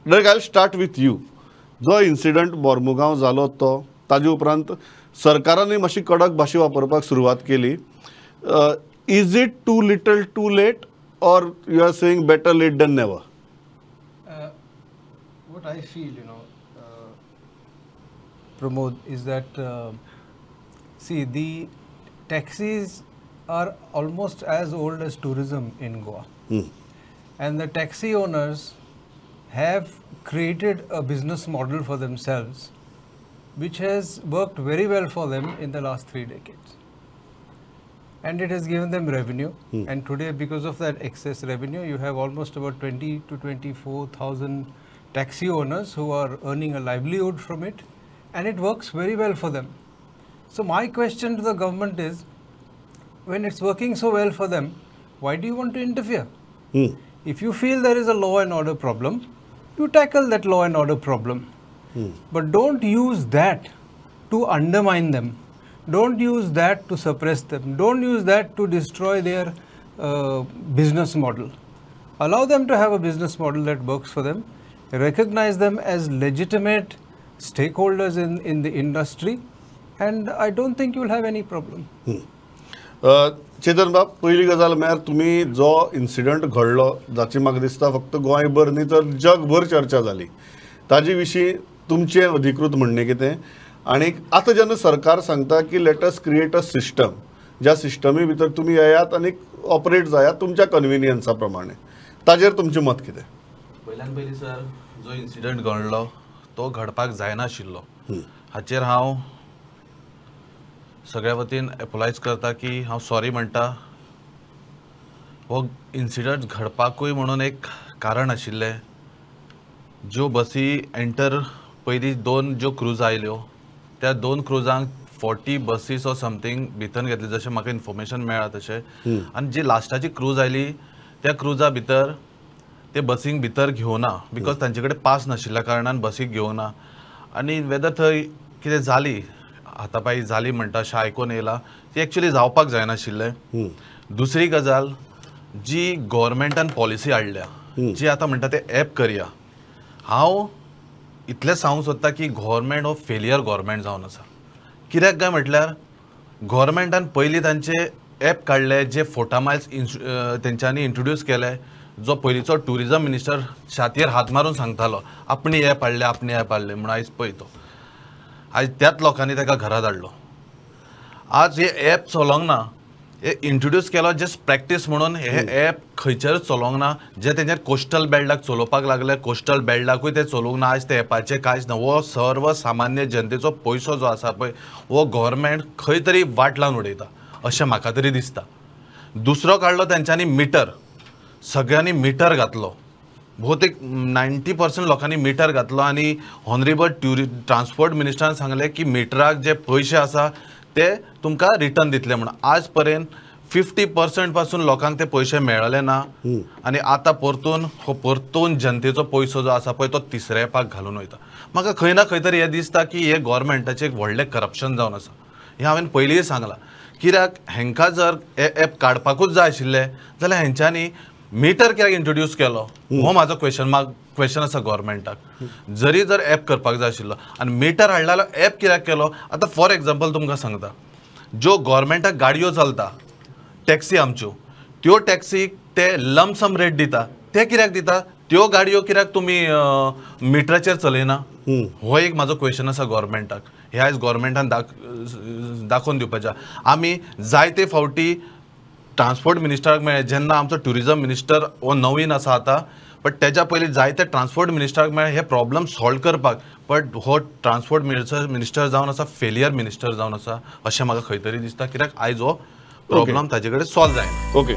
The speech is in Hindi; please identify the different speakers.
Speaker 1: Direct I start with you. जो इन्सिडंट मोर्मुगांव जालो तो ताजे उपरांत सरकारांनी मातशी कडक भाशा वापरपाक सुरवात केली. Is it too little too late or you are saying better late than never?
Speaker 2: What I feel, Pramod, is that see, the taxis are almost as old as tourism in Goa, and the taxi owners have created a business model for themselves which has worked very well for them in the last 3 decades, and it has given them revenue. And today, because of that excess revenue, you have almost about 20 to 24,000 taxi owners who are earning a livelihood from it, and it works very well for them. So my question to the government is, when it's working so well for them, why do you want to interfere? If you feel there is a law and order problem, you tackle that law and order problem. But don't use that to undermine them. Don't use that to suppress them. Don't use that to destroy their business model. Allow them to have a business model that works for them. Recognize them as legitimate stakeholders in the industry, and I don't think you'll have any problem.
Speaker 1: चेतन बाब, पहिली गजाल म्हळ्यार तुमी जो इन्सिडंट घडलो जाची म्हाका दिसता फक्त गोंयभर न्ही तर जगभर चर्चा जाली, ताजे विशीं तुमचें अधिकृत म्हणणें कितें? आनी आतां जेन्ना सरकार सांगता की let us create a system, ज्या सिस्टमी भितर तुमी येयात आनी ऑपरेट जायात तुमच्या कन्विनियन्सा प्रमाणे, ताजेर तुमचें मत कितें?
Speaker 3: पयल्यान पयलीं सर, जो इन्सिडंट घडलो तो घडपाक जायनाशिल्लो हाचेर हांव सगळ्या वतीन एपोलायज करता की हांव सॉरी म्हणटा. हो इन्सिडंट घडपाकूय म्हणून एक कारण आशिल्लें. ज्यो बसी एंटर पयलीं 2 ज्यो क्रूज आयल्यो त्या 2 क्रुजांक 40 बसीस ऑर समथींग भितर घेतले जशें म्हाका इन्फॉर्मेशन मेळ्ळा तशें. आनी जी लास्टाची क्रूज आयली त्या क्रुजा भितर ते बसींक भितर घेवना बिकॉज तांचे कडेन पास नाशिल्ल्या कारणान बसीक घेवना. आनी वेदर थंय कितें जाली हातापायी जाली म्हणटा अशें आयकून येयला, ती एक्चुअली जावपाक जायनाशिल्लें. दुसरी गजाल, जी गव्हर्मेंटान पॉलिसी हाडल्या जी आतां म्हणटा ते ॲप करया, हांव इतलें सांगूंक सोदता की गव्हर्मेंट हो फेलियर गव्हर्मेंट जावन आसा. कित्याक काय म्हटल्यार गव्हर्मेंटान पयलीं तांचे ॲप काडले जे फोटामायल्स तेंच्यांनी इंट्रोड्यूस केले. जो पयलींचो टुरिजम मिनिस्टर छातयेर हात मारून सांगतालो आपणी ॲप हाडले आपणी ॲप हाडले म्हणून आयज पळय तो आयज त्याच लोकांनी ताका घरा धाडलो. आज हे ॲप चलोंक ना, हे इंट्रोड्यूस केलो जस्ट प्रॅक्टीस म्हणून. हे ॲप खंयचेच चलोंक ना. जे तेंचेर कोस्टल बेल्टाक चलोवपाक लागले कोस्टल बेल्टाकूय ते चलोवंक ना. आयज ते ॲपाचें कांयच ना. हो सर्व सामान्य जनतेचो पयसो जो आसा पळय हो गव्हर्मेंट खंय तरी वाट लावन उडयता अशें म्हाका तरी दिसता. दुसरो काडलो तेंच्यांनी मिटर. सगळ्यांनी मिटर घातलो. बहुतेक 90% लोकांनी मिटर घातलो आनी ऑनरेबल ट्रान्सपोर्ट मिनिस्टरान सांगलें की मिटराक जे पयशे आसा ते तुमकां रिटर्न दितले म्हणून. आज पर्यंत 50% पासून लोकांक ते पयशे मेळ्ळले ना. आनी आतां परतून जनतेचो पयसो जो आसा पळय तो तिसऱ्या पाक घालून वयता. म्हाका खंय ना खंय तरी हें दिसता की हे गव्हर्मेंटाचें एक व्हडलें करप्शन जावन आसा. हें हांवें पयलींय सांगलां. कित्याक हेंकां जर हे ॲप काडपाकूच जाय आशिल्लें जाल्यार हेंच्यांनी मिटर कित्याक इंट्रोड्यूस केलो हो म्हाजो क्वेश्चन आसा गव्हर्मेंटाक. जर ॲप करपाक जाय आशिल्लो आनी मिटर हाडलेलो ॲप कित्याक केलो? आतां फॉर एग्जाम्पल तुमकां सांगता, ज्यो गव्हर्मेंटाक गाडयो चलता टॅक्सी आमच्यो, त्यो टॅक्सीक ते लमसम रेट दिता. ते कित्याक दिता? त्यो गाडयो कित्याक तुमी मिटराचेर चलयना? हो एक म्हाजो क्वेश्चन आसा गव्हर्मेंटाक. हे आयज गव्हर्मेंटान दाखोवन दिवपाचें. आमी जायते फावटी ट्रान्सपोर्ट मिनिस्टराक मेळ्ळे जेन्ना आमचो टुरिजम मिनिस्टर हो नवीन आसा आतां, बट तेच्या पयलीं जायते ट्रान्सपोर्ट मिनिस्टराक मेळ्ळे हे प्रॉब्लम सॉल्व करपाक. बट हो ट्रान्सपोर्ट मिनिस्टर जावन आसा फेलियर मिनिस्टर जावन आसा अशें म्हाका खंय तरी दिसता. कित्याक आयज हो प्रॉब्लम ताजे कडेन सॉल्व जायना.
Speaker 1: ओके.